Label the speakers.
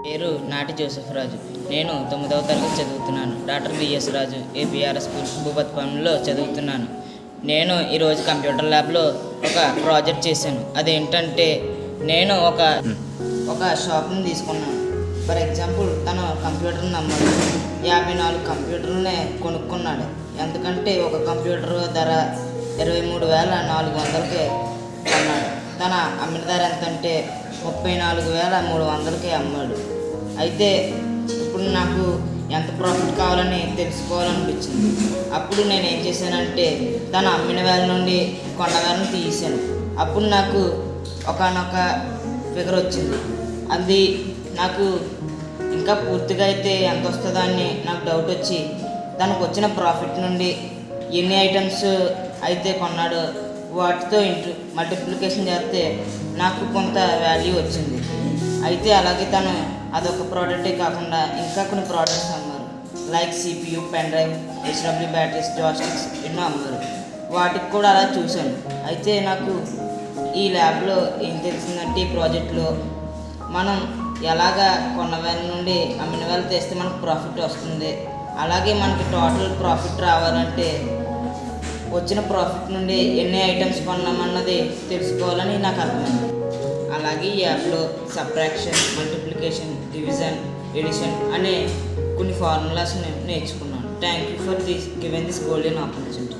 Speaker 1: పేరు నాటి జోసెఫ్ రాజు. నేను 9వ తరగతి చదువుతున్నాను. డాక్టర్ బిఎస్ రాజు ఏపీఆర్ఎస్ స్కూల్ భూపతిపాలెంలో చదువుతున్నాను. నేను ఈరోజు కంప్యూటర్ ల్యాబ్లో ఒక ప్రాజెక్ట్ చేశాను. అదేంటంటే నేను ఒక షాప్ని తీసుకున్నాను. ఫర్ ఎగ్జాంపుల్ తను కంప్యూటర్ని అమ్మాడు. 54 కంప్యూటర్లనే కొనుక్కున్నాడు. ఎందుకంటే ఒక కంప్యూటర్ ధర 23,400కే కొన్నాడు. తన అమ్మిన ధర ఎంతంటే 34,300కే అమ్మాడు. అయితే ఇప్పుడు నాకు ఎంత ప్రాఫిట్ కావాలని తెలుసుకోవాలనిపించింది. అప్పుడు నేను ఏం చేశానంటే తను అమ్మిన వేల నుండి కొన్న వేలను తీసాను. అప్పుడు నాకు ఒకానొక ఫిగర్ వచ్చింది. అది నాకు ఇంకా పూర్తిగా అయితే ఎంత వస్తుందో అని నాకు డౌట్ వచ్చి తనకు వచ్చిన ప్రాఫిట్ నుండి ఎన్ని ఐటమ్స్ అయితే కొన్నాడో వాటితో మల్టిప్లికేషన్ చేస్తే నాకు కొంత వాల్యూ వచ్చింది. అయితే అలాగే తను అదొక ప్రోడక్టే కాకుండా ఇంకా కొన్ని ప్రోడక్ట్స్ అమ్మారు. Like CPU, pen drive, H W batteries, joysticks ఎన్నో అమ్మారు. వాటికి కూడా అలా చూశాను. అయితే నాకు ఈ ల్యాబ్లో ఏం తెలిసిందంటే ఈ ప్రాజెక్ట్లో మనం ఎలాగా కొన్న వేల నుండి అమ్మిన వేల తెస్తే మనకు ప్రాఫిట్ వస్తుంది. అలాగే మనకి టోటల్ ప్రాఫిట్ రావాలంటే వచ్చిన ప్రాఫిట్ నుండి ఎన్ని ఐటమ్స్ కొన్నామన్నది తెలుసుకోవాలని నాకు అర్థమైంది. అలాగే ఈ యాప్లో సబ్ట్రాక్షన్, మల్టిప్లికేషన్, డివిజన్, ఎడిషన్ అనే కొన్ని ఫార్ములాస్ నేను నేర్చుకున్నాను. Thank you for giving this golden opportunity.